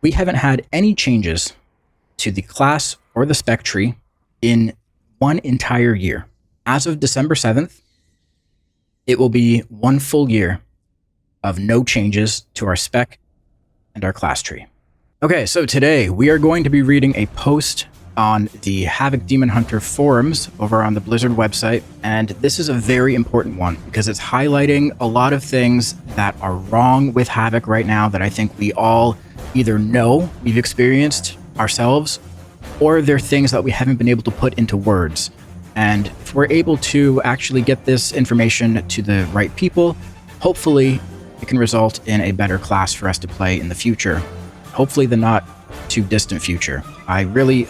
we haven't had any changes to the class or the spec tree in one entire year. As of December 7th, it will be 1 full year of no changes to our spec and our class tree. Okay, so today we are going to be reading a post on the Havoc Demon Hunter forums over on the Blizzard website, and this is a very important one because it's highlighting a lot of things that are wrong with Havoc right now that I think we all either know, we've experienced ourselves, or they're things that we haven't been able to put into words. And if we're able to actually get this information to the right people, hopefully it can result in a better class for us to play in the future. Hopefully the not too distant future. I really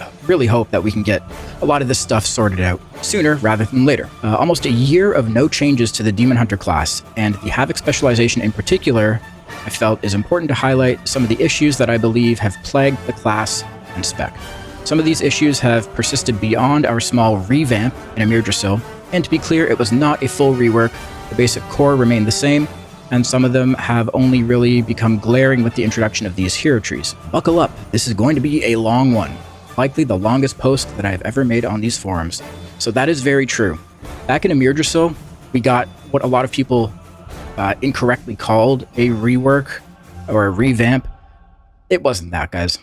hope that we can get a lot of this stuff sorted out sooner rather than later. Almost a year of no changes to the Demon Hunter class, and the Havoc specialization in particular, I felt is important to highlight some of the issues that I believe have plagued the class and spec. Some of these issues have persisted beyond our small revamp in Amir Drasil, and to be clear, it was not a full rework. The basic core remained the same, and some of them have only really become glaring with the introduction of these hero trees. Buckle up, this is going to be a long one, likely the longest post that I have ever made on these forums. So that is very true. Back in Amir Drasil, we got what a lot of people incorrectly called a rework or a revamp. It wasn't that, guys.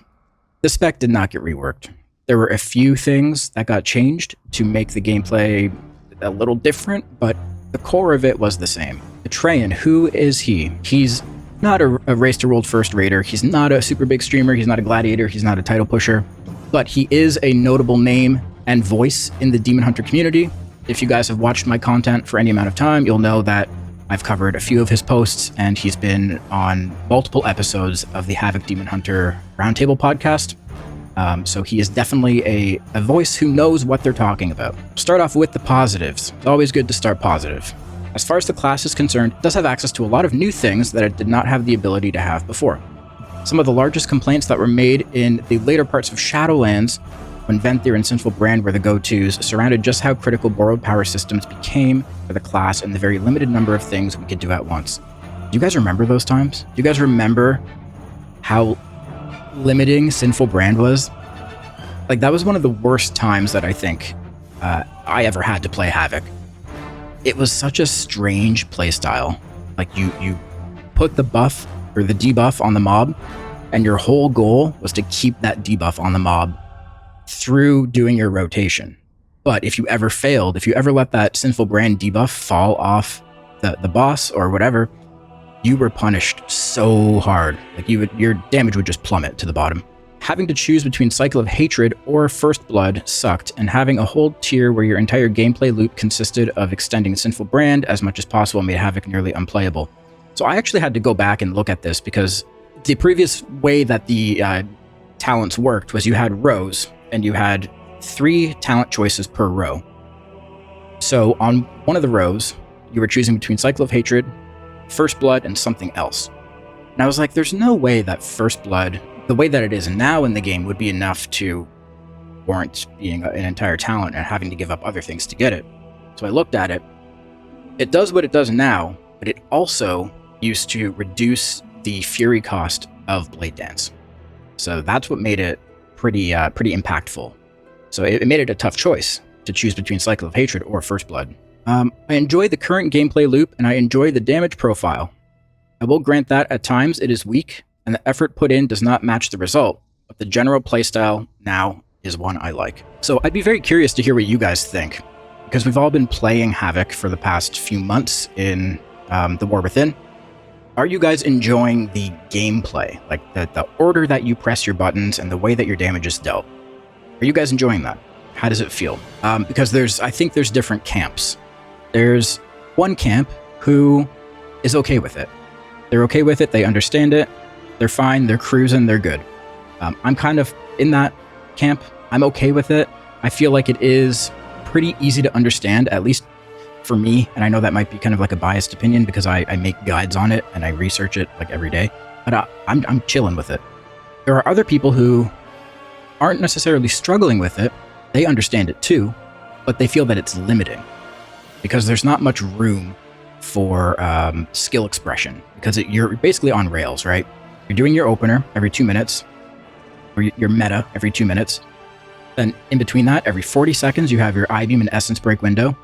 The spec did not get reworked. There were a few things that got changed to make the gameplay a little different, but the core of it was the same. Atrayen, who is he? He's not a race to world first raider. He's not a super big streamer. He's not a gladiator. He's not a title pusher. But he is a notable name and voice in the Demon Hunter community. If you guys have watched my content for any amount of time, you'll know that I've covered a few of his posts, and he's been on multiple episodes of the Havoc Demon Hunter Roundtable podcast. So he is definitely a voice who knows what they're talking about. Start off with the positives. It's always good to start positive. As far as the class is concerned, it does have access to a lot of new things that it did not have the ability to have before. Some of the largest complaints that were made in the later parts of Shadowlands, when Venthyr and Sinful Brand were the go-tos, surrounded just how critical borrowed power systems became for the class and the very limited number of things we could do at once. Do you guys remember those times? Do you guys remember how limiting Sinful Brand was? Like, that was one of the worst times that I think I ever had to play Havoc. It was such a strange playstyle. Like, you put the buff or the debuff on the mob, and your whole goal was to keep that debuff on the mob through doing your rotation. But if you ever failed, if you ever let that Sinful Brand debuff fall off the boss or whatever, you were punished so hard. Like, your damage would just plummet to the bottom. Having to choose between Cycle of Hatred or First Blood sucked, and having a whole tier where your entire gameplay loop consisted of extending Sinful Brand as much as possible made Havoc nearly unplayable. So I actually had to go back and look at this, because the previous way that the talents worked was you had rows, and you had 3 talent choices per row. So on one of the rows, you were choosing between Cycle of Hatred, First Blood, and something else. And I was like, there's no way that First Blood, the way that it is now in the game, would be enough to warrant being an entire talent and having to give up other things to get it. So I looked at it. It does what it does now, but it also used to reduce the fury cost of Blade Dance. So that's what made it pretty impactful. So it made it a tough choice to choose between Cycle of Hatred or First Blood. I enjoy the current gameplay loop, and I enjoy the damage profile. I will grant that at times it is weak, and the effort put in does not match the result, but the general playstyle now is one I like. So I'd be very curious to hear what you guys think, because we've all been playing Havoc for the past few months in the War Within. Are you guys enjoying the gameplay, like the order that you press your buttons and the way that your damage is dealt? Are you guys enjoying that? How does it feel? Because I think there's different camps. There's one camp who is okay with it. They're okay with it, they understand it, they're fine, they're cruising, they're good. I'm kind of in that camp. I'm okay with it. I feel like it is pretty easy to understand, at least for me, and I know that might be kind of like a biased opinion because I make guides on it and I research it like every day, but I'm chilling with it. There are other people who aren't necessarily struggling with it. They understand it too, but they feel that it's limiting because there's not much room for skill expression, because you're basically on rails, right? You're doing your opener every 2 minutes, or your meta every 2 minutes. Then in between that, every 40 seconds, you have your I-beam and essence break window.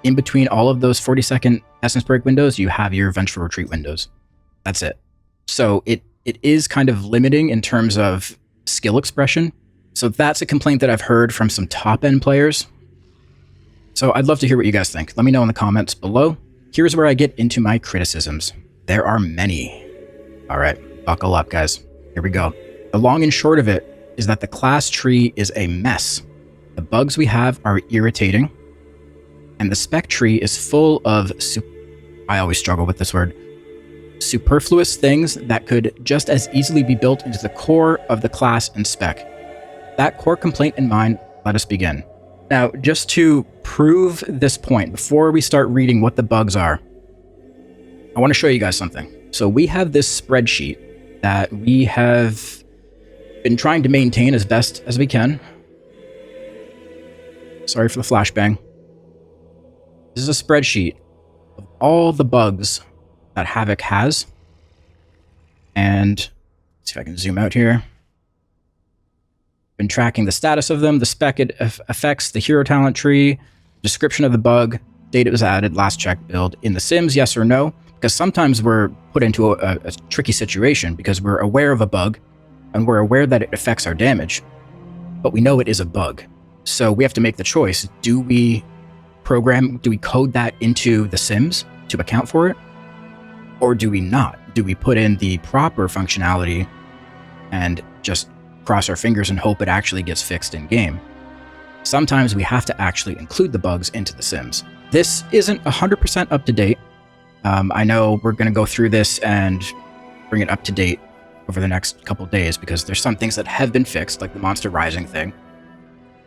In between all of those 40-second essence break windows, you have your vengeful retreat windows. That's it. So it is kind of limiting in terms of skill expression. So that's a complaint that I've heard from some top-end players. So I'd love to hear what you guys think. Let me know in the comments below. Here's where I get into my criticisms. There are many. All right, buckle up, guys. Here we go. The long and short of it is that the class tree is a mess. The bugs we have are irritating. And the spec tree is full of, I always struggle with this word, superfluous things that could just as easily be built into the core of the class and spec. That core complaint in mind, let us begin. Now, just to prove this point, before we start reading what the bugs are, I want to show you guys something. So we have this spreadsheet that we have been trying to maintain as best as we can. Sorry for the flashbang. This is a spreadsheet of all the bugs that Havoc has. And let's see if I can zoom out here. Been tracking the status of them, the spec it affects, the hero talent tree, description of the bug, date it was added, last check build. In the sims, yes or no? Because sometimes we're put into a tricky situation because we're aware of a bug and we're aware that it affects our damage, but we know it is a bug. So we have to make the choice. Do we code that into the sims to account for it? Or do we not? Do we put in the proper functionality and just cross our fingers and hope it actually gets fixed in game? Sometimes we have to actually include the bugs into the sims. This isn't 100% up to date. I know we're going to go through this and bring it up to date over the next couple days because there's some things that have been fixed, like the Monster Rising thing.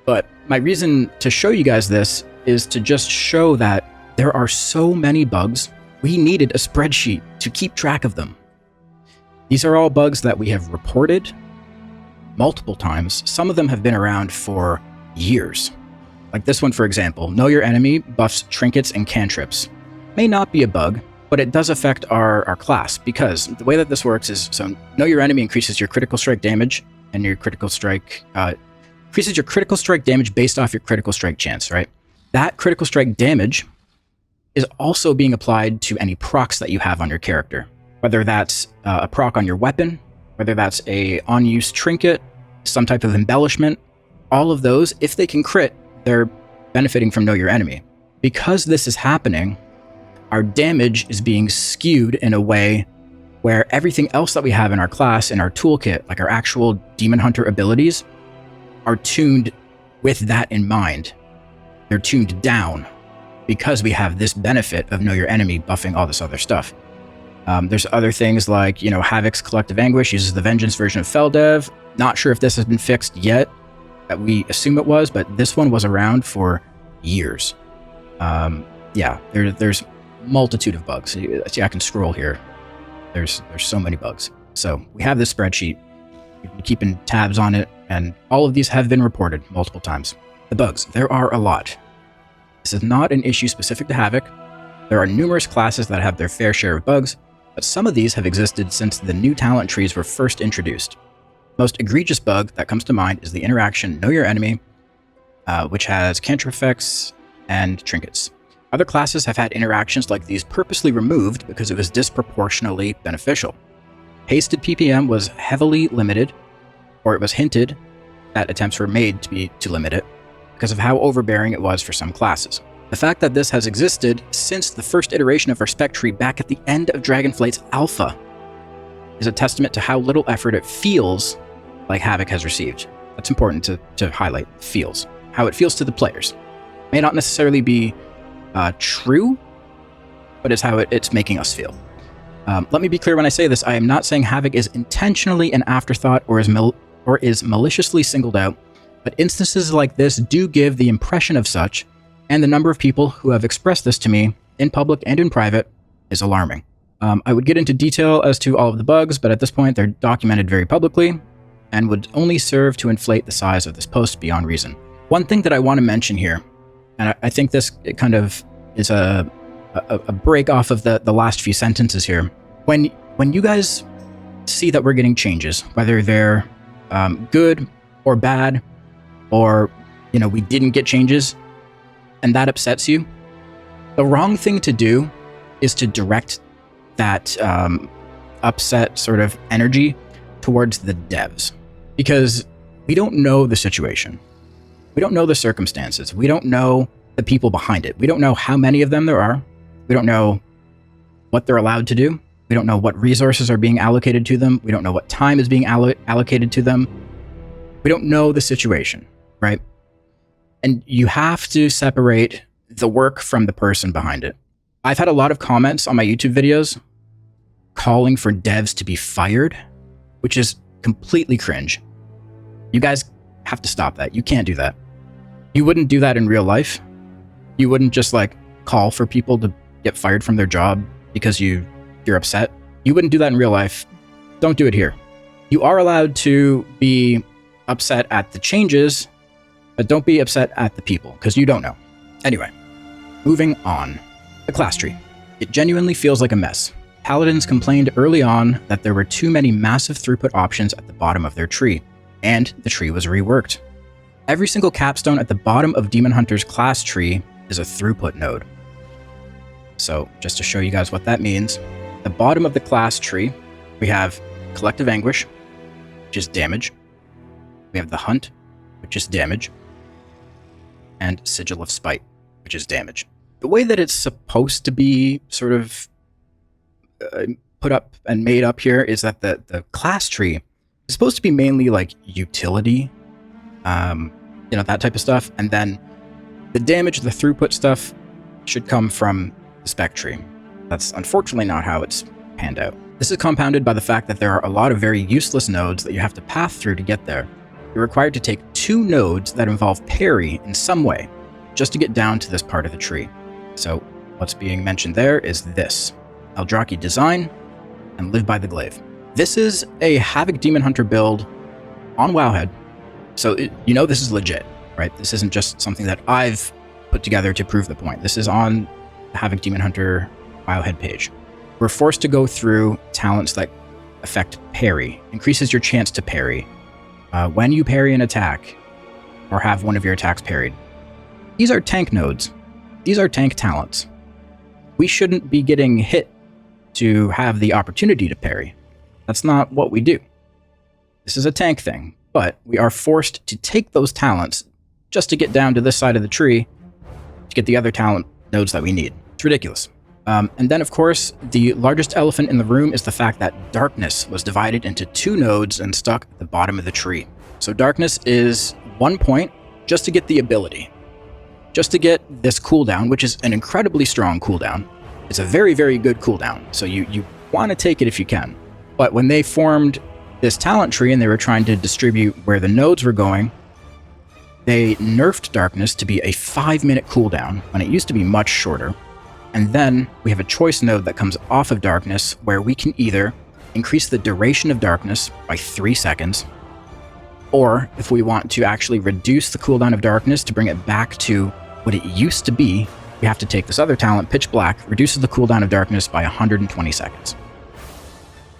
But my reason to show you guys this is to just show that there are so many bugs, we needed a spreadsheet to keep track of them. These are all bugs that we have reported multiple times. Some of them have been around for years. Like this one, for example, know your enemy buffs trinkets and cantrips. May not be a bug, but it does affect our class because the way that this works is, so know your enemy increases your critical strike damage and your critical strike, increases your critical strike damage based off your critical strike chance, right? That critical strike damage is also being applied to any procs that you have on your character, whether that's a proc on your weapon, whether that's a on-use trinket, some type of embellishment. All of those, if they can crit, they're benefiting from know your enemy. Because this is happening, our damage is being skewed in a way where everything else that we have in our class, in our toolkit, like our actual Demon Hunter abilities, are tuned with that in mind. They're tuned down because we have this benefit of know your enemy buffing all this other stuff. There's other things like, Havoc's Collective Anguish uses the Vengeance version of Feldev. Not sure if this has been fixed yet. We assume it was, but this one was around for years. Yeah, there's multitude of bugs. See, I can scroll here. There's so many bugs. So we have this spreadsheet. We've been keeping tabs on it, and all of these have been reported multiple times. The bugs, there are a lot. This is not an issue specific to Havoc. There are numerous classes that have their fair share of bugs, but some of these have existed since the new talent trees were first introduced. Most egregious bug that comes to mind is the interaction Know Your Enemy, which has cantrip effects and trinkets. Other classes have had interactions like these purposely removed because it was disproportionately beneficial. Hasted PPM was heavily limited, or it was hinted that attempts were made to limit it because of how overbearing it was for some classes. The fact that this has existed since the first iteration of our spec tree back at the end of Dragonflight's alpha is a testament to how little effort it feels like Havoc has received. That's important to highlight. Feels. How it feels to the players. May not necessarily be true, but it's how it's making us feel. Let me be clear when I say this. I am not saying Havoc is intentionally an afterthought or is maliciously singled out, but instances like this do give the impression of such, and the number of people who have expressed this to me in public and in private is alarming. I would get into detail as to all of the bugs, but at this point they're documented very publicly and would only serve to inflate the size of this post beyond reason. One thing that I want to mention here, and I think this kind of is a break off of the last few sentences here. When you guys see that we're getting changes, whether they're good or bad, or, we didn't get changes, and that upsets you, the wrong thing to do is to direct that upset sort of energy towards the devs, because we don't know the situation. We don't know the circumstances. We don't know the people behind it. We don't know how many of them there are. We don't know what they're allowed to do. We don't know what resources are being allocated to them. We don't know what time is being allocated to them. We don't know the situation, right? And you have to separate the work from the person behind it. I've had a lot of comments on my YouTube videos calling for devs to be fired, which is completely cringe. You guys have to stop that. You can't do that. You wouldn't do that in real life. You wouldn't just call for people to get fired from their job because you're upset. You wouldn't do that in real life. Don't do it here. You are allowed to be upset at the changes, but don't be upset at the people, because you don't know. Anyway, moving on. The class tree. It genuinely feels like a mess. Paladins complained early on that there were too many massive throughput options at the bottom of their tree, and the tree was reworked. Every single capstone at the bottom of Demon Hunter's class tree is a throughput node. So, just to show you guys what that means, the bottom of the class tree, we have Collective Anguish, which is damage. We have the Hunt, which is damage. And Sigil of Spite, which is damage. The way that it's supposed to be sort of put up and made up here is that the class tree is supposed to be mainly utility, that type of stuff. And then the damage, the throughput stuff should come from the spec tree. That's unfortunately not how it's panned out. This is compounded by the fact that there are a lot of very useless nodes that you have to path through to get there. You're required to take 2 nodes that involve parry in some way, just to get down to this part of the tree. So what's being mentioned there is this: Eldraki Design and Live by the Glaive. This is a Havoc Demon Hunter build on Wowhead. So this is legit, right? This isn't just something that I've put together to prove the point. This is on the Havoc Demon Hunter Wowhead page. We're forced to go through talents that affect parry, increases your chance to parry. When you parry an attack, or have one of your attacks parried. These are tank nodes. These are tank talents. We shouldn't be getting hit to have the opportunity to parry. That's not what we do. This is a tank thing, but we are forced to take those talents just to get down to this side of the tree to get the other talent nodes that we need. It's ridiculous. And then, of course, the largest elephant in the room is the fact that darkness was divided into 2 nodes and stuck at the bottom of the tree. So darkness is 1 point just to get the ability. Just to get this cooldown, which is an incredibly strong cooldown. It's a very, very good cooldown, so you want to take it if you can. But when they formed this talent tree and they were trying to distribute where the nodes were going, they nerfed darkness to be a 5-minute cooldown when it used to be much shorter. And then we have a choice node that comes off of darkness where we can either increase the duration of darkness by 3 seconds, or if we want to actually reduce the cooldown of darkness to bring it back to what it used to be, we have to take this other talent, Pitch Black, reduces the cooldown of darkness by 120 seconds.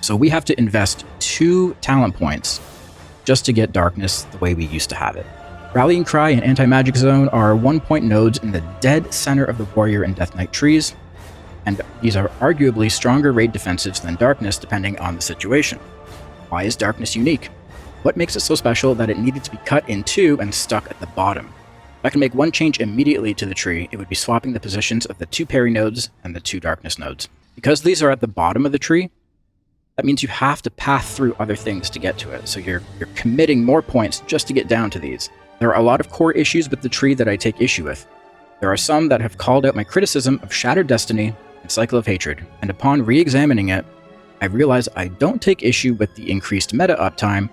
So we have to invest 2 talent points just to get darkness the way we used to have it. Rallying Cry and Anti-Magic Zone are 1-point nodes in the dead center of the Warrior and Death Knight trees, and these are arguably stronger raid defensives than Darkness depending on the situation. Why is Darkness unique? What makes it so special that it needed to be cut in 2 and stuck at the bottom? If I can make one change immediately to the tree, it would be swapping the positions of the 2 parry nodes and the 2 darkness nodes. Because these are at the bottom of the tree, that means you have to path through other things to get to it, so you're committing more points just to get down to these. There are a lot of core issues with the tree that I take issue with. There are some that have called out my criticism of Shattered Destiny and Cycle of Hatred, and upon re-examining it, I realize I don't take issue with the increased meta uptime,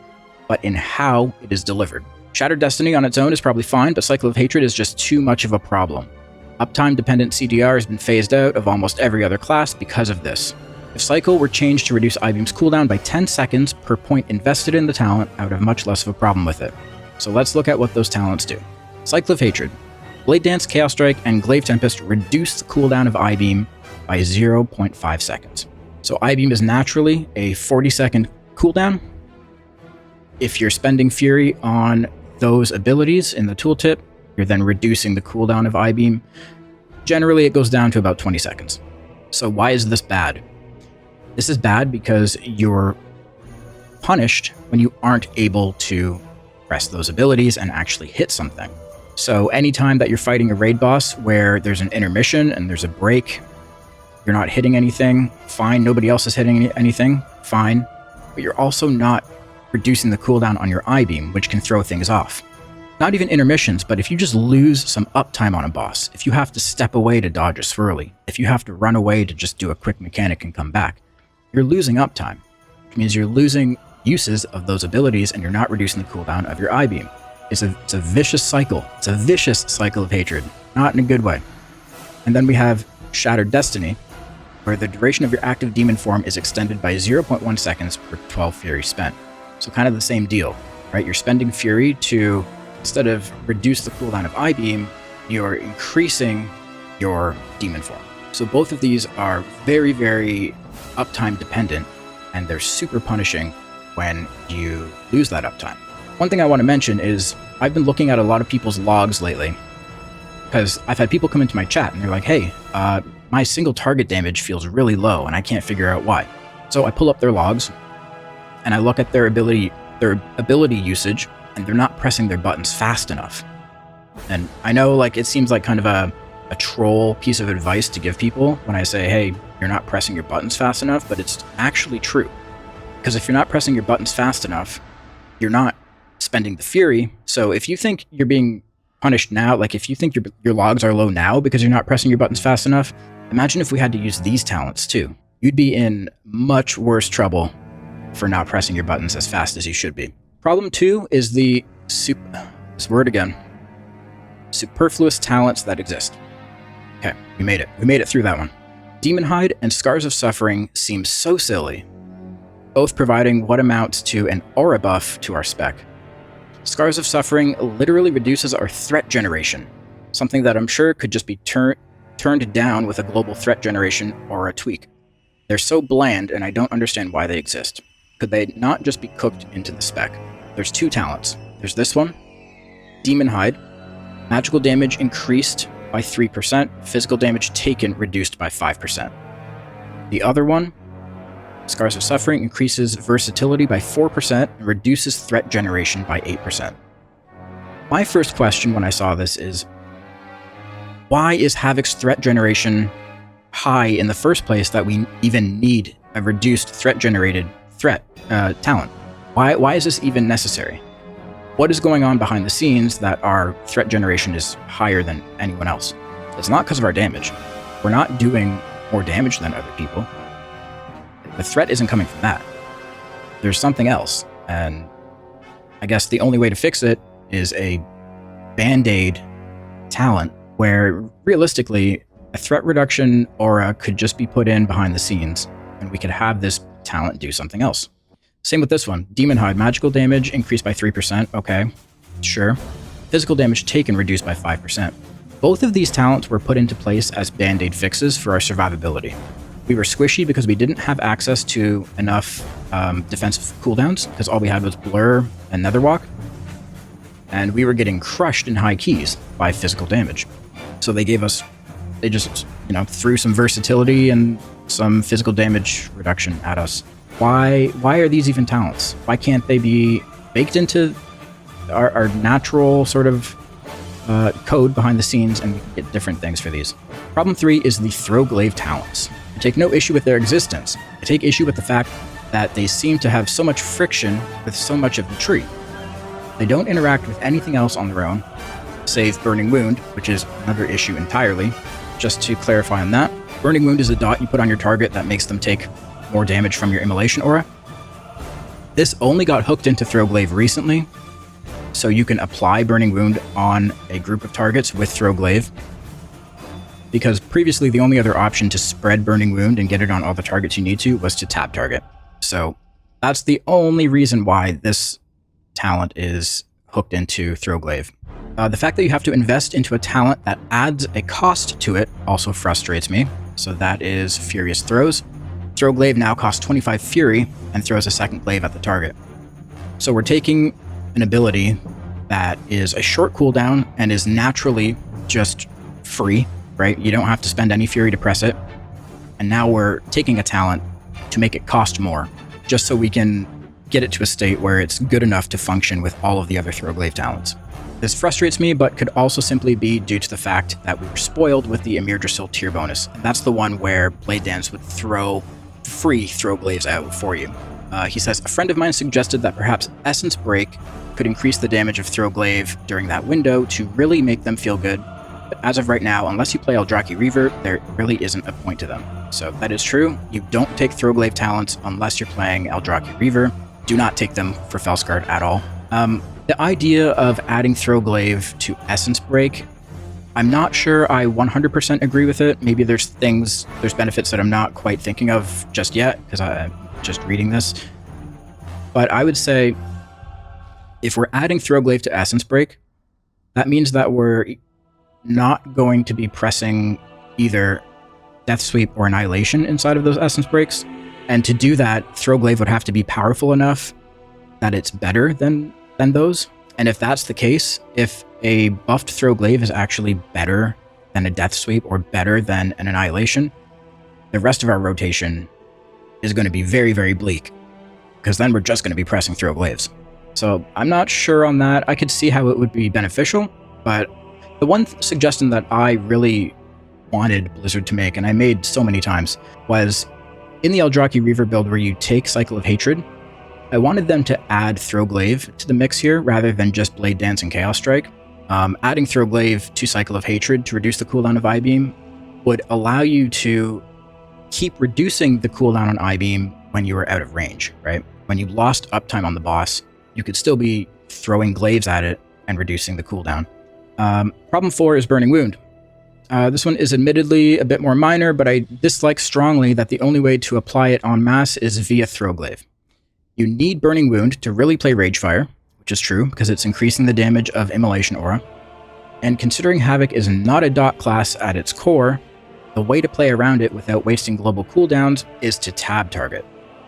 but in how it is delivered. Shattered Destiny on its own is probably fine, but Cycle of Hatred is just too much of a problem. Uptime-dependent CDR has been phased out of almost every other class because of this. If Cycle were changed to reduce I-Beam's cooldown by 10 seconds per point invested in the talent, I would have much less of a problem with it. So let's look at what those talents do. Cycle of Hatred. Blade Dance, Chaos Strike, and Glaive Tempest reduce the cooldown of I-Beam by 0.5 seconds. So I-Beam is naturally a 40-second cooldown. If you're spending Fury on those abilities in the tooltip, you're then reducing the cooldown of I-Beam. Generally, it goes down to about 20 seconds. So why is this bad? This is bad because you're punished when you aren't able to press those abilities and actually hit something. So anytime that you're fighting a raid boss where there's an intermission and there's a break, you're not hitting anything, fine. Nobody else is hitting anything, fine. But you're also not reducing the cooldown on your I-Beam, which can throw things off. Not even intermissions, but if you just lose some uptime on a boss, if you have to step away to dodge a swirly, if you have to run away to just do a quick mechanic and come back, you're losing uptime, which means you're losing uses of those abilities and you're not reducing the cooldown of your I-Beam. It's a vicious cycle. It's a vicious cycle of hatred, not in a good way. And then we have Shattered Destiny, where the duration of your active demon form is extended by 0.1 seconds per 12 Fury spent. So kind of the same deal, right? You're spending Fury to, instead of reduce the cooldown of I-Beam, you're increasing your demon form. So both of these are very, very uptime dependent, and they're super punishing when you lose that uptime. One thing I want to mention is I've been looking at a lot of people's logs lately, because I've had people come into my chat and they're like, hey, my single target damage feels really low and I can't figure out why. So I pull up their logs and I look at their ability usage, and they're not pressing their buttons fast enough. And I know, like, it seems like kind of a troll piece of advice to give people when I say, hey, you're not pressing your buttons fast enough, but it's actually true. Because if you're not pressing your buttons fast enough, you're not spending the Fury. So if you think you're being punished now, like if you think your logs are low now because you're not pressing your buttons fast enough, imagine if we had to use these talents too. You'd be in much worse trouble for not pressing your buttons as fast as you should be. Problem 2 is superfluous talents that exist. Okay, we made it. We made it through that one. Demon Hide and Scars of Suffering seem so silly, both providing what amounts to an aura buff to our spec. Scars of Suffering literally reduces our threat generation, something that I'm sure could just be turned down with a global threat generation or a tweak. They're so bland, and I don't understand why they exist. Could they not just be cooked into the spec? There's 2 talents. There's this one, Demon Hide. Magical damage increased by 3%, physical damage taken reduced by 5%. The other one, Scars of Suffering, increases versatility by 4% and reduces threat generation by 8%. My first question when I saw this is, why is Havoc's threat generation high in the first place that we even need a reduced threat generated talent? Why is this even necessary? What is going on behind the scenes that our threat generation is higher than anyone else? It's not because of our damage. We're not doing more damage than other people. The threat isn't coming from that. There's something else, and I guess the only way to fix it is a band-aid talent where realistically a threat reduction aura could just be put in behind the scenes and we could have this talent do something else. Same with this one. Demon Hide, magical damage increased by 3%. Okay, sure. Physical damage taken reduced by 5%. Both of these talents were put into place as band-aid fixes for our survivability. We were squishy because we didn't have access to enough defensive cooldowns, because all we had was Blur and Netherwalk, and we were getting crushed in high keys by physical damage. So they just threw some versatility and some physical damage reduction at us. Why are these even talents? Why can't they be baked into our natural sort of code behind the scenes and we can get different things for these? Problem 3 is the Throwglaive talents. I take no issue with their existence. I take issue with the fact that they seem to have so much friction with so much of the tree. They don't interact with anything else on their own, save Burning Wound, which is another issue entirely. Just to clarify on that, Burning Wound is a dot you put on your target that makes them take more damage from your immolation aura. This only got hooked into Throwglaive recently, so you can apply Burning Wound on a group of targets with Throwglaive, because previously the only other option to spread Burning Wound and get it on all the targets you need to was to tab target. So that's the only reason why this talent is hooked into Throwglaive. The fact that you have to invest into a talent that adds a cost to it also frustrates me. So that is Furious Throws. Throwglaive now costs 25 Fury and throws a second glaive at the target. So we're taking an ability that is a short cooldown and is naturally just free, right? You don't have to spend any fury to press it. And now we're taking a talent to make it cost more, just so we can get it to a state where it's good enough to function with all of the other Throwglaive talents. This frustrates me, but could also simply be due to the fact that we were spoiled with the Emir Drasil tier bonus. And that's the one where Blade Dance would throw free Throwglaives out for you. He says, a friend of mine suggested that perhaps Essence Break could increase the damage of Throwglaive during that window to really make them feel good. But as of right now, unless you play Eldrazi Reaver, there really isn't a point to them. So that is true. You don't take Throwglaive talents unless you're playing Eldrazi Reaver. Do not take them for Felskard at all. The idea of adding Throwglaive to Essence Break, I'm not sure I 100% agree with it. Maybe there's benefits that I'm not quite thinking of just yet, because I'm just reading this. But I would say, if we're adding Throwglaive to Essence Break, that means that we're not going to be pressing either Death Sweep or Annihilation inside of those Essence Breaks. And to do that, Throwglaive would have to be powerful enough that it's better than those. And if that's the case, if a buffed Throwglaive is actually better than a Death Sweep or better than an Annihilation, the rest of our rotation is going to be very, very bleak, because then we're just going to be pressing Throwglaives. So I'm not sure on that. I could see how it would be beneficial, but the one suggestion that I really wanted Blizzard to make, and I made so many times, was in the Eldrazi Reaver build where you take Cycle of Hatred, I wanted them to add Throwglaive to the mix here rather than just Blade Dance and Chaos Strike. Adding Throwglaive to Cycle of Hatred to reduce the cooldown of I-Beam would allow you to keep reducing the cooldown on I-Beam when you were out of range, right? When you lost uptime on the boss, you could still be throwing glaives at it and reducing the cooldown. Problem 4 is Burning Wound. This one is admittedly a bit more minor, but I dislike strongly that the only way to apply it en masse is via Throwglaive. You need Burning Wound to really play Ragefire, which is true because it's increasing the damage of Immolation Aura. And considering Havoc is not a dot class at its core, the way to play around it without wasting global cooldowns is to tab target.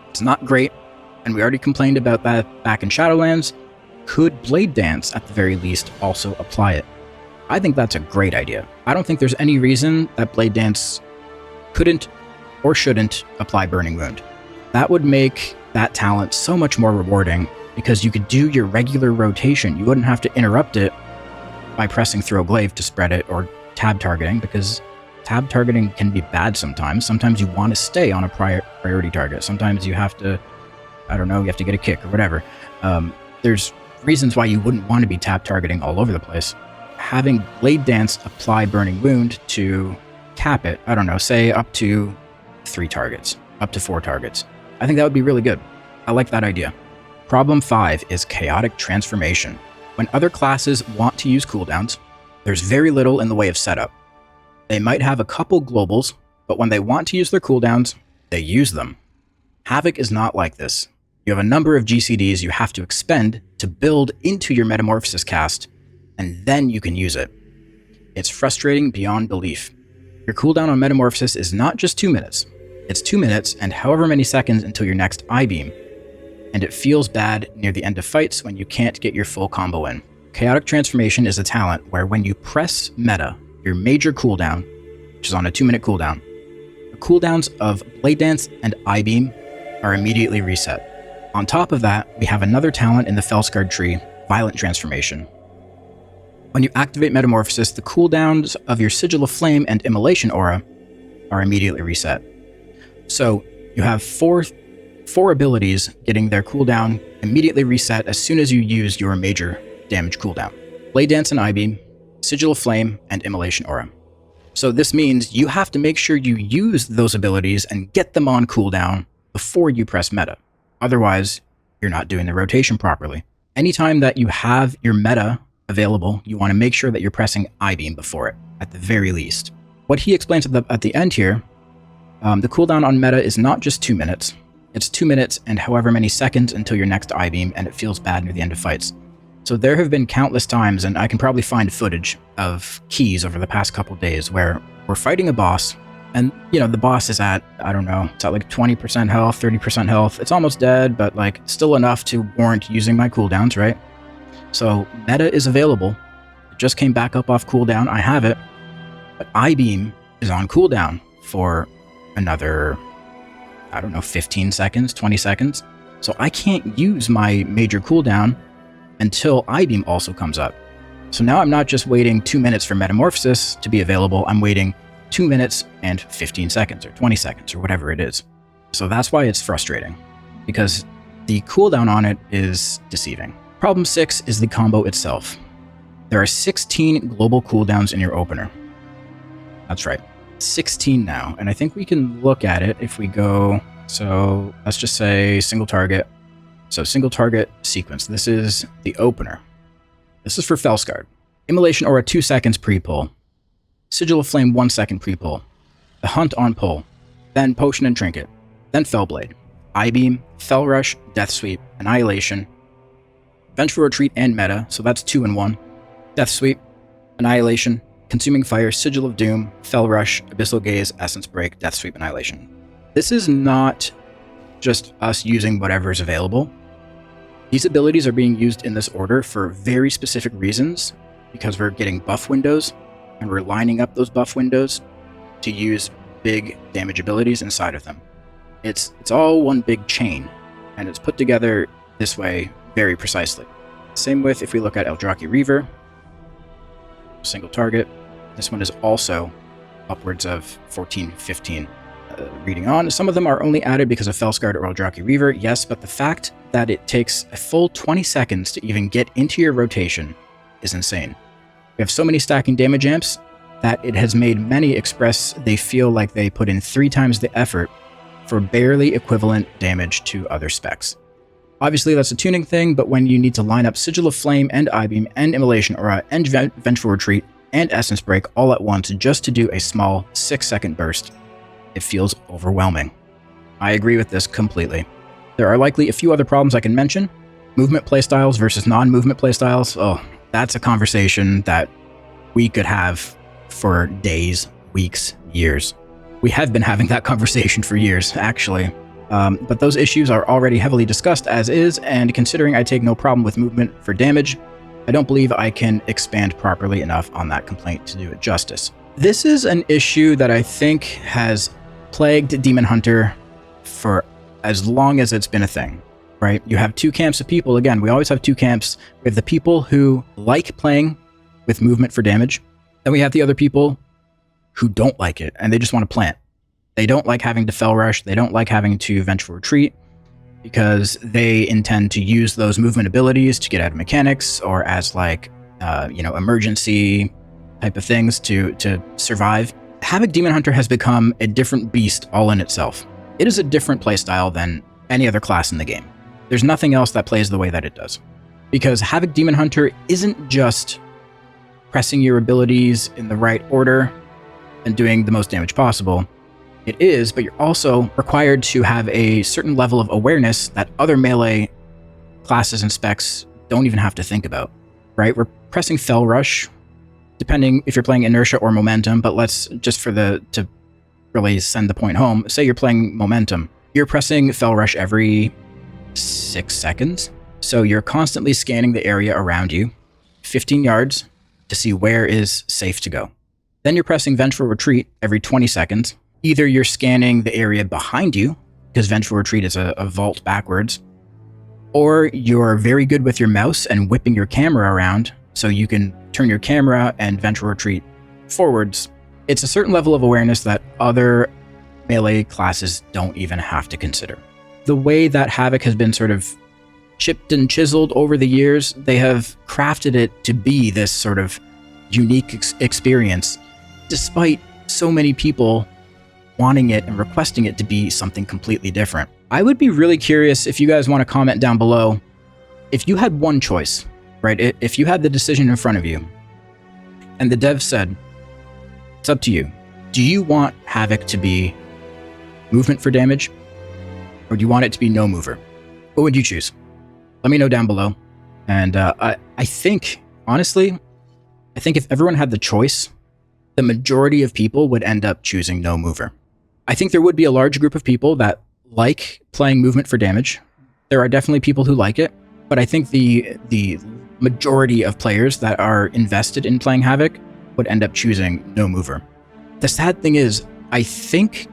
It's not great, and we already complained about that back in Shadowlands. Could Blade Dance, at the very least, also apply it? I think that's a great idea. I don't think there's any reason that Blade Dance couldn't or shouldn't apply Burning Wound. That would make that talent so much more rewarding, because you could do your regular rotation. You wouldn't have to interrupt it by pressing Throwglaive to spread it or tab targeting, because tab targeting can be bad sometimes. Sometimes you want to stay on a priority target. Sometimes you have to, I don't know, you have to get a kick or whatever. There's reasons why you wouldn't want to be tab targeting all over the place. Having Blade Dance apply Burning Wound to cap it, I don't know, say up to 3 targets, up to 4 targets. I think that would be really good. I like that idea. Problem 5 is Chaotic Transformation. When other classes want to use cooldowns, there's very little in the way of setup. They might have a couple globals, but when they want to use their cooldowns, they use them. Havoc is not like this. You have a number of GCDs you have to expend to build into your Metamorphosis cast, and then you can use it. It's frustrating beyond belief. Your cooldown on Metamorphosis is not just 2 minutes. It's 2 minutes and however many seconds until your next I-Beam. And it feels bad near the end of fights when you can't get your full combo in. Chaotic Transformation is a talent where when you press meta, your major cooldown, which is on a 2-minute cooldown, the cooldowns of Blade Dance and I-Beam are immediately reset. On top of that, we have another talent in the Felskard tree, Violent Transformation. When you activate Metamorphosis, the cooldowns of your Sigil of Flame and Immolation Aura are immediately reset. So you have four abilities getting their cooldown immediately reset as soon as you use your major damage cooldown. Blade Dance and I-Beam, Sigil of Flame, and Immolation Aura. So this means you have to make sure you use those abilities and get them on cooldown before you press meta. Otherwise, you're not doing the rotation properly. Anytime that you have your meta available, you want to make sure that you're pressing I-Beam before it, at the very least. What he explains at the end here, the cooldown on meta is not just 2 minutes. It's 2 minutes and however many seconds until your next I-Beam, and it feels bad near the end of fights. So there have been countless times, and I can probably find footage of keys over the past couple days where we're fighting a boss, And, you know, the boss is at, I don't know, it's at like 20% health, 30% health. It's almost dead, but like still enough to warrant using my cooldowns, right? So meta is available. It just came back up off cooldown. I have it. But I-beam is on cooldown for another, I don't know, 15 seconds, 20 seconds. So I can't use my major cooldown until I-beam also comes up. So now I'm not just waiting 2 minutes for Metamorphosis to be available, I'm waiting 2 minutes and 15 seconds or 20 seconds or whatever it is. So that's why it's frustrating, because the cooldown on it is deceiving. Problem 6 is the combo itself. There are 16 global cooldowns in your opener. That's right, 16 now. And I think we can look at it if we go, so let's just say single target. So single target sequence. This is the opener. This is for Fellsguard. Immolation Aura 2 seconds pre-pull. Sigil of Flame 1 second pre-pull. The Hunt on pull. Then Potion and Trinket. Then Fellblade. I-beam, Fell Rush, Death Sweep, Annihilation, Vengeful Retreat and meta, so that's 2 in 1. Death Sweep, Annihilation, Consuming Fire, Sigil of Doom, Fell Rush, Abyssal Gaze, Essence Break, Death Sweep, Annihilation. This is not just us using whatever is available. These abilities are being used in this order for very specific reasons, because we're getting buff windows, and we're lining up those buff windows to use big damage abilities inside of them. It's all one big chain, and it's put together this way very precisely. Same with if we look at Eldrazi Reaver, single target. This one is also upwards of 14, 15. Reading on, some of them are only added because of Fellsguard or Eldrazi Reaver, yes, but the fact that it takes a full 20 seconds to even get into your rotation is insane. We have so many stacking damage amps that it has made many express they feel like they put in 3 times the effort for barely equivalent damage to other specs. Obviously that's a tuning thing, but when you need to line up Sigil of Flame and I-beam and Immolation Aura and Vengeful Retreat and Essence Break all at once just to do a small 6-second burst, it feels overwhelming. I agree with this completely. There are likely a few other problems I can mention. Movement playstyles versus non-movement playstyles. Oh, that's a conversation that we could have for days, weeks, years. We have been having that conversation for years, actually. But those issues are already heavily discussed as is, and considering I take no problem with movement for damage, I don't believe I can expand properly enough on that complaint to do it justice. This is an issue that I think has plagued Demon Hunter for as long as it's been a thing, right? You have 2 camps of people. Again, we always have 2 camps. We have the people who like playing with movement for damage. Then we have the other people who don't like it, and they just want to plant. They don't like having to Fell Rush. They don't like having to Vengeful Retreat because they intend to use those movement abilities to get out of mechanics or as like, emergency type of things to survive. Havoc Demon Hunter has become a different beast all in itself. It is a different playstyle than any other class in the game. There's nothing else that plays the way that it does. Because Havoc Demon Hunter isn't just pressing your abilities in the right order and doing the most damage possible. It is, but you're also required to have a certain level of awareness that other melee classes and specs don't even have to think about, right? We're pressing Fell Rush, depending if you're playing Inertia or Momentum, but let's just to really send the point home, say you're playing Momentum. You're pressing Fell Rush every 6 seconds, so you're constantly scanning the area around you, 15 yards, to see where is safe to go. Then you're pressing Vengeful Retreat every 20 seconds. Either you're scanning the area behind you, because Vengeful Retreat is a vault backwards, or you're very good with your mouse and whipping your camera around so you can turn your camera and Vengeful Retreat forwards. It's a certain level of awareness that other melee classes don't even have to consider. The way that Havoc has been sort of chipped and chiseled over the years, they have crafted it to be this sort of unique experience, despite so many people wanting it and requesting it to be something completely different. I would be really curious if you guys want to comment down below, if you had one choice, right? If you had the decision in front of you, and the dev said, it's up to you. Do you want Havoc to be movement for damage, or do you want it to be no mover? What would you choose? Let me know down below. And I think, honestly, if everyone had the choice, the majority of people would end up choosing no mover. I think there would be a large group of people that like playing movement for damage. There are definitely people who like it, but I think the majority of players that are invested in playing Havoc would end up choosing no mover. The sad thing is, I think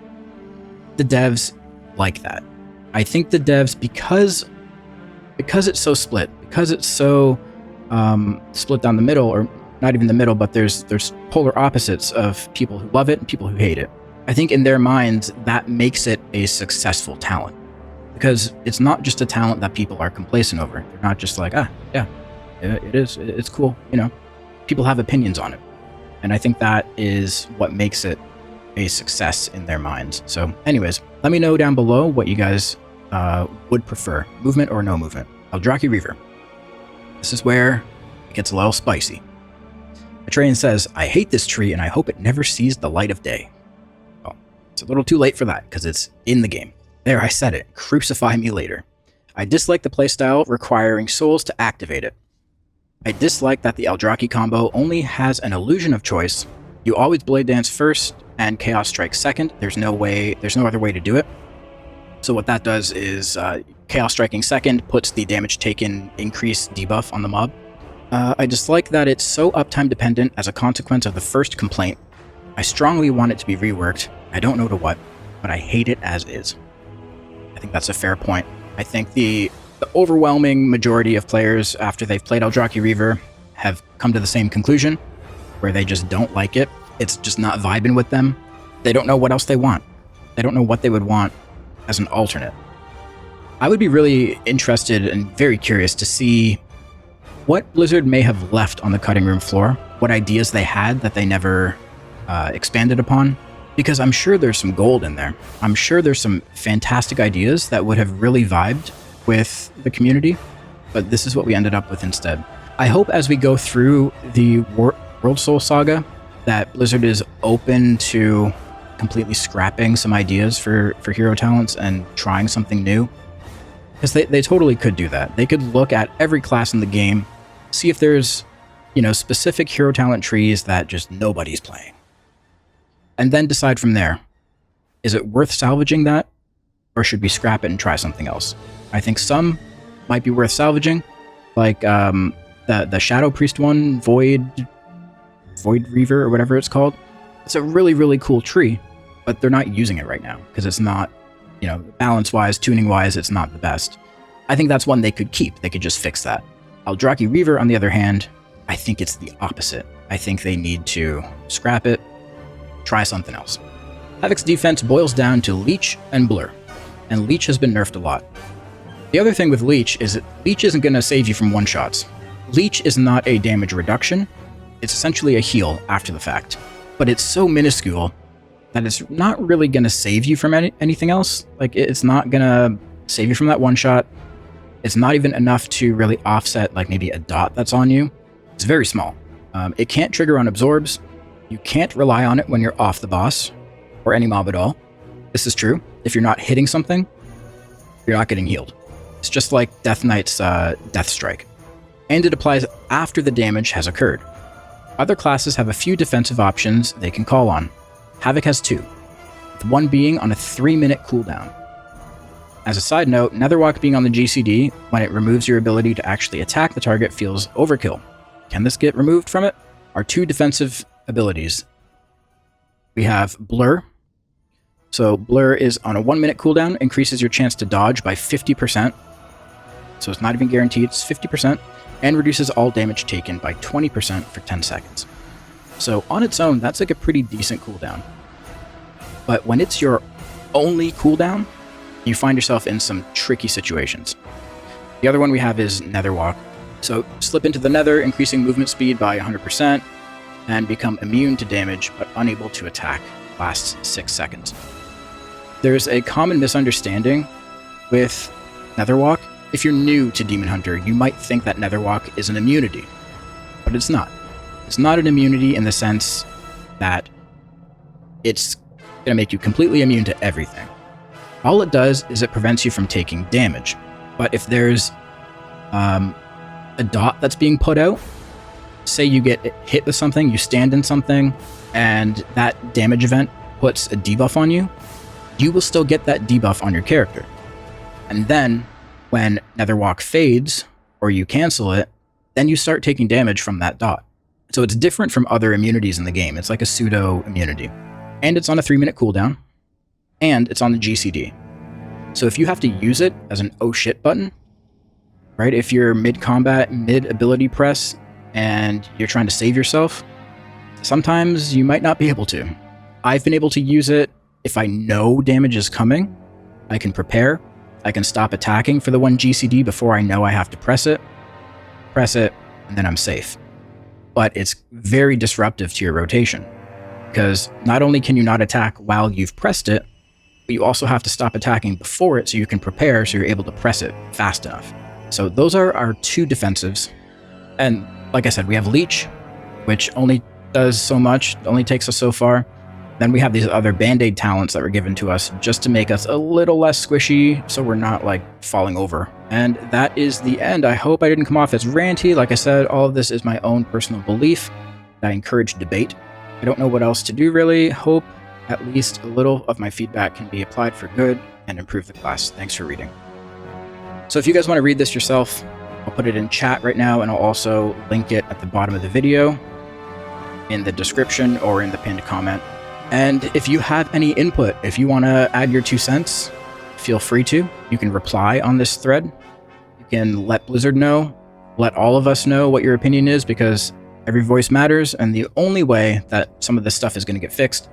the devs like that. I think the devs, because it's so split, because it's so split down the middle, or not even the middle, but there's polar opposites of people who love it and people who hate it. I think in their minds, that makes it a successful talent, because it's not just a talent that people are complacent over. They're not just like, yeah, it is, it's cool. You know, people have opinions on it. And I think that is what makes it a success in their minds. So anyways, let me know down below what you guys would prefer, movement or no movement. Eldraki Reaver. This is where it gets a little spicy. Atrayen says, I hate this tree and I hope it never sees the light of day. Well, it's a little too late for that because it's in the game. There, I said it. Crucify me later. I dislike the playstyle requiring souls to activate it. I dislike that the Eldraki combo only has an illusion of choice. You always Blade Dance first and Chaos Strike second. There's no other way to do it. So what that does is Chaos Striking second puts the damage taken increase debuff on the mob. I dislike that it's so uptime dependent as a consequence of the first complaint. I strongly want it to be reworked. I don't know to what, but I hate it as is. I think that's a fair point. I think the overwhelming majority of players, after they've played Eldraki Reaver, have come to the same conclusion, where they just don't like it. It's just not vibing with them. They don't know what else they want. They don't know what they would want as an alternate. I would be really interested and very curious to see what Blizzard may have left on the cutting room floor, what ideas they had that they never expanded upon, because I'm sure there's some gold in there. I'm sure there's some fantastic ideas that would have really vibed with the community, but this is what we ended up with instead. I hope as we go through the World Soul Saga that Blizzard is open to completely scrapping some ideas for hero talents and trying something new, because they totally could do that. They could look at every class in the game, see if there's, specific hero talent trees that just nobody's playing, and then decide from there, is it worth salvaging that, or should we scrap it and try something else? I think some might be worth salvaging, like the Shadow Priest one, Void Reaver, or whatever it's called. It's a really, really cool tree, but they're not using it right now because it's not, balance-wise, tuning-wise, it's not the best. I think that's one they could keep. They could just fix that. Eldraki Reaver, on the other hand, I think it's the opposite. I think they need to scrap it, try something else. Havoc's defense boils down to Leech and Blur, and Leech has been nerfed a lot. The other thing with Leech is that Leech isn't going to save you from one-shots. Leech is not a damage reduction. It's essentially a heal after the fact, but it's so minuscule that it's not really going to save you from anything else. Like, it's not going to save you from that one-shot. It's not even enough to really offset, like, maybe a dot that's on you. It's very small. It can't trigger on absorbs. You can't rely on it when you're off the boss, or any mob at all. This is true. If you're not hitting something, you're not getting healed. It's just like Death Knight's Death Strike. And it applies after the damage has occurred. Other classes have a few defensive options they can call on. Havoc has two, with one being on a 3-minute cooldown. As a side note, Netherwalk being on the GCD, when it removes your ability to actually attack the target, feels overkill. Can this get removed from it? Our two defensive abilities. We have Blur. So Blur is on a 1-minute cooldown, increases your chance to dodge by 50%. So it's not even guaranteed, it's 50%, and reduces all damage taken by 20% for 10 seconds. So on its own, that's like a pretty decent cooldown. But when it's your only cooldown, you find yourself in some tricky situations. The other one we have is Netherwalk. So slip into the Nether, increasing movement speed by 100%, and become immune to damage, but unable to attack. Lasts 6 seconds. There's a common misunderstanding with Netherwalk. If you're new to Demon Hunter, you might think that Netherwalk is an immunity, but it's not. It's not an immunity in the sense that it's going to make you completely immune to everything. All it does is it prevents you from taking damage. But if there's a dot that's being put out, say you get hit with something, you stand in something, and that damage event puts a debuff on you, you will still get that debuff on your character. And then when Netherwalk fades, or you cancel it, then you start taking damage from that dot. So it's different from other immunities in the game. It's like a pseudo immunity. And it's on a 3-minute cooldown, and it's on the GCD. So if you have to use it as an oh shit button, right? If you're mid-combat, mid-ability press, and you're trying to save yourself, sometimes you might not be able to. I've been able to use it if I know damage is coming. I can prepare. I can stop attacking for the 1 GCD before I know I have to press it, and then I'm safe. But it's very disruptive to your rotation, because not only can you not attack while you've pressed it, but you also have to stop attacking before it so you can prepare so you're able to press it fast enough. So those are our 2 defensives. And like I said, we have Leech, which only does so much, only takes us so far. Then we have these other Band-Aid talents that were given to us just to make us a little less squishy so we're not like falling over. And that is the end. I hope I didn't come off as ranty. Like I said, all of this is my own personal belief. I encourage debate. I don't know what else to do really. Hope at least a little of my feedback can be applied for good and improve the class. Thanks for reading. So if you guys want to read this yourself, I'll put it in chat right now, and I'll also link it at the bottom of the video, in the description, or in the pinned comment. And if you have any input, if you want to add your 2 cents, feel free to. You can reply on this thread. You can let Blizzard know, let all of us know what your opinion is, because every voice matters, and the only way that some of this stuff is going to get fixed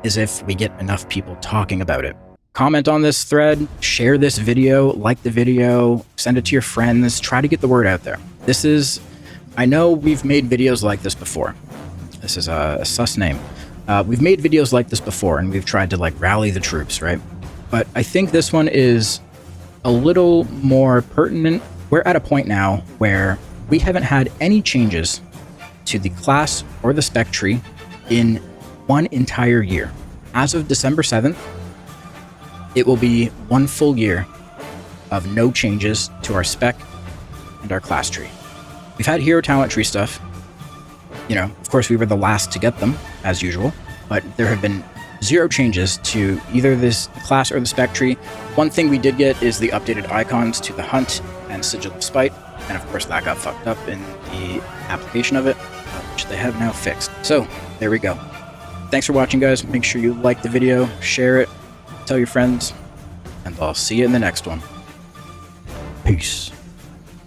is if we get enough people talking about it. Comment on this thread, share this video, like the video, send it to your friends, try to get the word out there. I know we've made videos like this before. This is a sus name. We've made videos like this before, and we've tried to like rally the troops, right? But I think this one is a little more pertinent. We're at a point now where we haven't had any changes to the class or the spec tree in 1 entire year. As of December 7th, it will be 1 full year of no changes to our spec and our class tree. We've had hero talent tree stuff. You know, of course, we were the last to get them, as usual, but there have been 0 changes to either this class or the spec tree. One thing we did get is the updated icons to the Hunt and Sigil of Spite, and of course that got fucked up in the application of it, which they have now fixed. So, there we go. Thanks for watching, guys. Make sure you like the video, share it, tell your friends, and I'll see you in the next one. Peace.